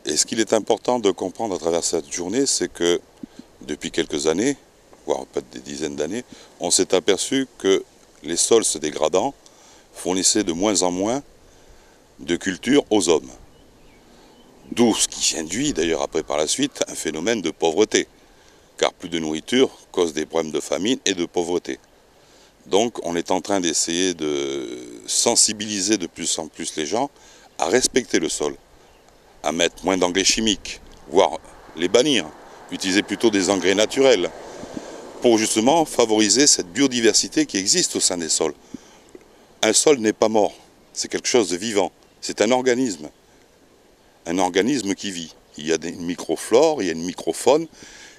Et ce qu'il est important de comprendre à travers cette journée, c'est que depuis quelques années, voire peut-être des dizaines d'années, on s'est aperçu que les sols se dégradant fournissaient de moins en moins de culture aux hommes. D'où ce qui induit d'ailleurs après par la suite un phénomène de pauvreté, car plus de nourriture cause des problèmes de famine et de pauvreté. Donc on est en train d'essayer de sensibiliser de plus en plus les gens à respecter le sol, à mettre moins d'engrais chimiques, voire les bannir, utiliser plutôt des engrais naturels, pour justement favoriser cette biodiversité qui existe au sein des sols. Un sol n'est pas mort, c'est quelque chose de vivant, c'est un organisme qui vit. Il y a une microflore, il y a une microfaune,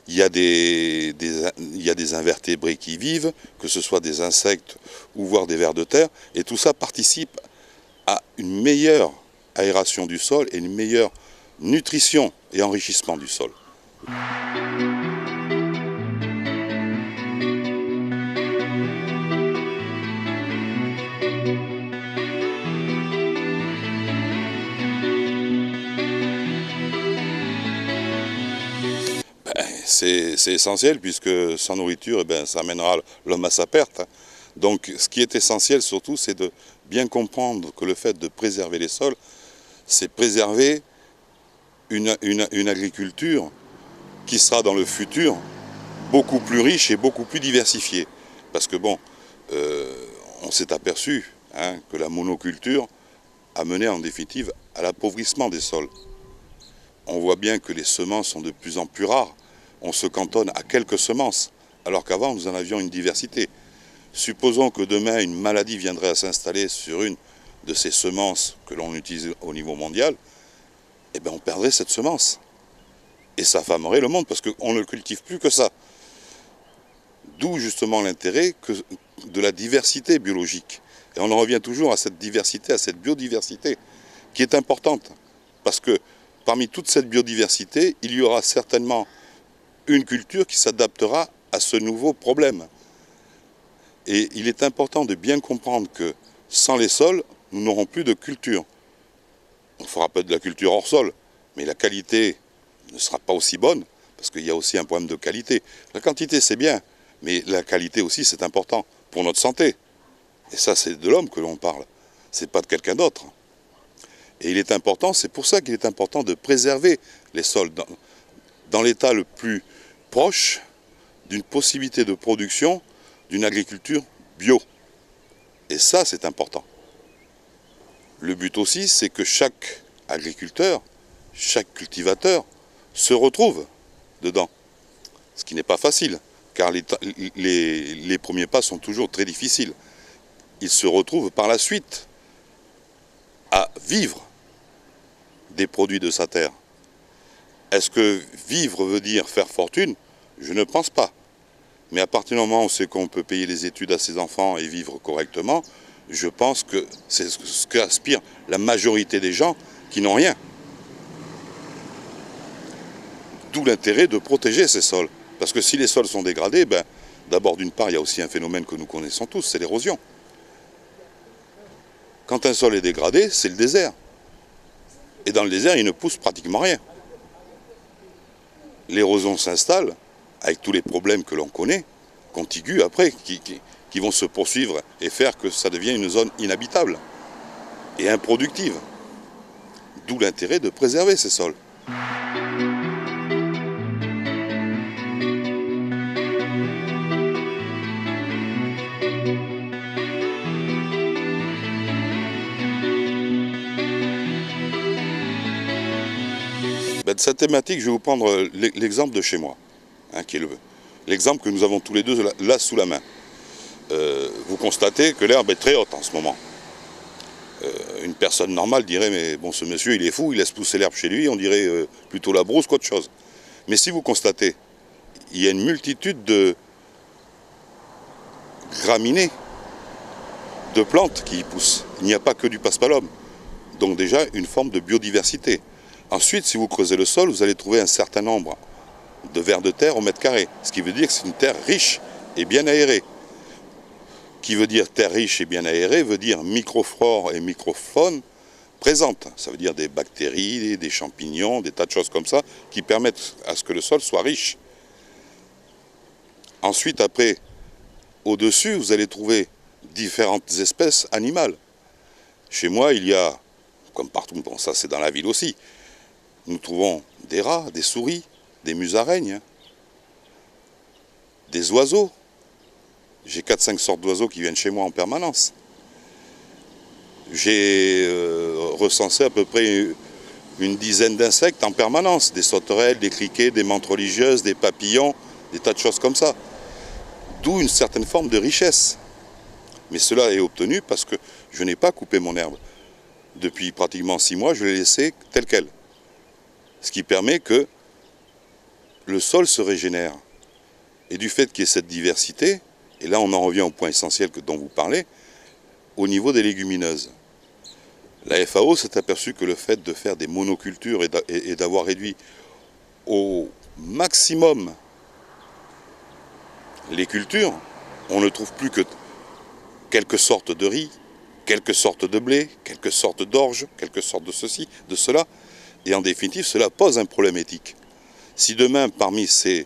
il y a des invertébrés qui vivent, que ce soit des insectes ou voire des vers de terre, et tout ça participe à une meilleure aération du sol et une meilleure nutrition et enrichissement du sol. C'est essentiel puisque sans nourriture, ça amènera l'homme à sa perte. Donc ce qui est essentiel surtout, c'est de bien comprendre que le fait de préserver les sols, c'est préserver une agriculture qui sera dans le futur beaucoup plus riche et beaucoup plus diversifiée. Parce que bon, on s'est aperçu que la monoculture a mené en définitive à l'appauvrissement des sols. On voit bien que les semences sont de plus en plus rares. On se cantonne à quelques semences, alors qu'avant nous en avions une diversité. Supposons que demain une maladie viendrait à s'installer sur une de ces semences que l'on utilise au niveau mondial, on perdrait cette semence. Et ça affamerait le monde, parce qu'on ne cultive plus que ça. D'où justement l'intérêt de la diversité biologique. Et on en revient toujours à cette diversité, à cette biodiversité, qui est importante. Parce que parmi toute cette biodiversité, il y aura certainement une culture qui s'adaptera à ce nouveau problème. Et il est important de bien comprendre que sans les sols, nous n'aurons plus de culture. On fera peut-être de la culture hors sol, mais la qualité ne sera pas aussi bonne, parce qu'il y a aussi un problème de qualité. La quantité, c'est bien, mais la qualité aussi, c'est important pour notre santé. Et ça, c'est de l'homme que l'on parle, c'est pas de quelqu'un d'autre. Et il est important, c'est pour ça qu'il est important de préserver les sols dans l'état le plus proche d'une possibilité de production d'une agriculture bio. Et ça, c'est important. Le but aussi, c'est que chaque agriculteur, chaque cultivateur se retrouve dedans. Ce qui n'est pas facile, car les premiers pas sont toujours très difficiles. Il se retrouve par la suite à vivre des produits de sa terre. Est-ce que vivre veut dire faire fortune? Je ne pense pas. Mais à partir du moment où c'est qu'on peut payer les études à ses enfants et vivre correctement, je pense que c'est ce qu'aspire la majorité des gens qui n'ont rien. D'où l'intérêt de protéger ces sols. Parce que si les sols sont dégradés, d'abord d'une part, il y a aussi un phénomène que nous connaissons tous, c'est l'érosion. Quand un sol est dégradé, c'est le désert. Et dans le désert, il ne pousse pratiquement rien. L'érosion s'installe, avec tous les problèmes que l'on connaît, contigus après, qui vont se poursuivre et faire que ça devient une zone inhabitable et improductive. D'où l'intérêt de préserver ces sols. De cette thématique, je vais vous prendre l'exemple de chez moi, qui est l'exemple que nous avons tous les deux là sous la main. Vous constatez que l'herbe est très haute en ce moment. Une personne normale dirait, mais bon, ce monsieur il est fou, il laisse pousser l'herbe chez lui, on dirait plutôt la brousse qu'autre chose. Mais si vous constatez, il y a une multitude de graminées, de plantes qui y poussent. Il n'y a pas que du paspalum. Donc déjà une forme de biodiversité. Ensuite, si vous creusez le sol, vous allez trouver un certain nombre de vers de terre au mètre carré. Ce qui veut dire que c'est une terre riche et bien aérée. Qui veut dire terre riche et bien aérée, veut dire microflore et microfaune présente. Ça veut dire des bactéries, des champignons, des tas de choses comme ça qui permettent à ce que le sol soit riche. Ensuite, après, au-dessus, vous allez trouver différentes espèces animales. Chez moi, il y a, comme partout, bon ça c'est dans la ville aussi, nous trouvons des rats, des souris, des musaraignes, des oiseaux. J'ai 4-5 sortes d'oiseaux qui viennent chez moi en permanence. J'ai recensé à peu près une dizaine d'insectes en permanence, des sauterelles, des criquets, des menthes religieuses, des papillons, des tas de choses comme ça. D'où une certaine forme de richesse. Mais cela est obtenu parce que je n'ai pas coupé mon herbe. Depuis pratiquement 6 mois, je l'ai laissé tel quel. Ce qui permet que le sol se régénère. Et du fait qu'il y ait cette diversité, et là on en revient au point essentiel dont vous parlez, au niveau des légumineuses. La FAO s'est aperçue que le fait de faire des monocultures et d'avoir réduit au maximum les cultures, on ne trouve plus que quelques sortes de riz, quelques sortes de blé, quelques sortes d'orge, quelques sortes de ceci, de cela. Et en définitive, cela pose un problème éthique. Si demain, parmi ces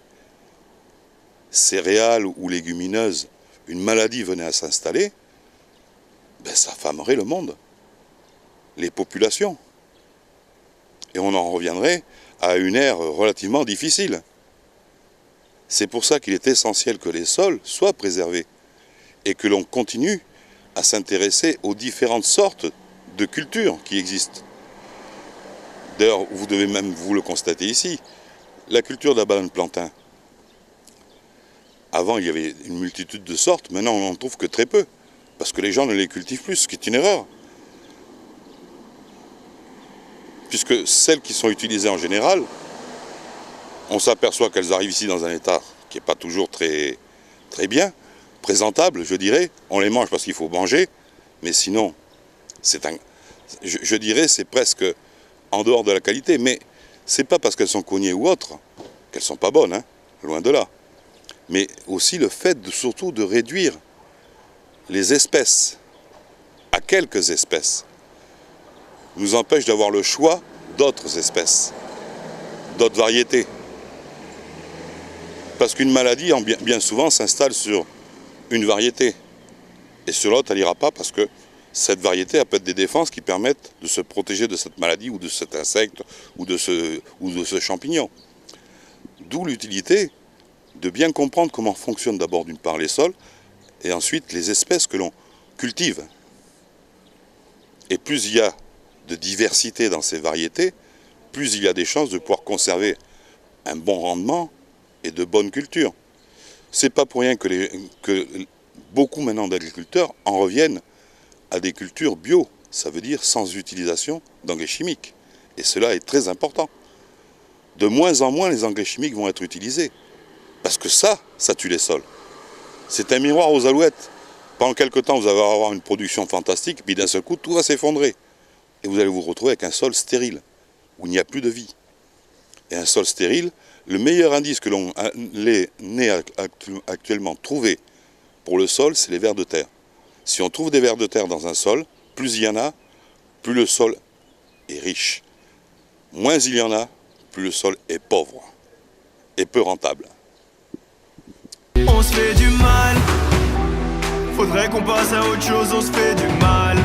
céréales ou légumineuses, une maladie venait à s'installer, ben ça affamerait le monde, les populations. Et on en reviendrait à une ère relativement difficile. C'est pour ça qu'il est essentiel que les sols soient préservés et que l'on continue à s'intéresser aux différentes sortes de cultures qui existent. D'ailleurs, vous devez même vous le constater ici, la culture de la banane plantain. Avant, il y avait une multitude de sortes, maintenant on n'en trouve que très peu, parce que les gens ne les cultivent plus, ce qui est une erreur. Puisque celles qui sont utilisées en général, on s'aperçoit qu'elles arrivent ici dans un état qui n'est pas toujours très bien, présentable, je dirais. On les mange parce qu'il faut manger, mais sinon, je dirais c'est presque en dehors de la qualité. Mais c'est pas parce qu'elles sont cognées ou autres qu'elles sont pas bonnes, hein, loin de là. Mais aussi le fait surtout de réduire les espèces à quelques espèces nous empêche d'avoir le choix d'autres espèces, d'autres variétés. Parce qu'une maladie, bien souvent, s'installe sur une variété. Et sur l'autre, elle n'ira pas parce que cette variété a peut-être des défenses qui permettent de se protéger de cette maladie ou de cet insecte ou de ce champignon. D'où l'utilité de bien comprendre comment fonctionnent d'abord d'une part les sols et ensuite les espèces que l'on cultive. Et plus il y a de diversité dans ces variétés, plus il y a des chances de pouvoir conserver un bon rendement et de bonnes cultures. C'est pas pour rien que beaucoup maintenant d'agriculteurs en reviennent à des cultures bio, ça veut dire sans utilisation d'engrais chimiques. Et cela est très important. De moins en moins les engrais chimiques vont être utilisés, parce que ça tue les sols. C'est un miroir aux alouettes. Pendant quelques temps, vous allez avoir une production fantastique, puis d'un seul coup, tout va s'effondrer. Et vous allez vous retrouver avec un sol stérile, où il n'y a plus de vie. Et un sol stérile, le meilleur indice que l'on ait actuellement trouvé pour le sol, c'est les vers de terre. Si on trouve des vers de terre dans un sol, plus il y en a, plus le sol est riche. Moins il y en a, plus le sol est pauvre et peu rentable. On se fait du mal, faudrait qu'on passe à autre chose, on se fait du mal.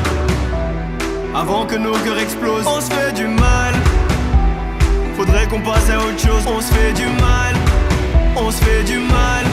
Avant que nos cœurs explosent, on se fait du mal. Faudrait qu'on passe à autre chose, on se fait du mal, on se fait du mal.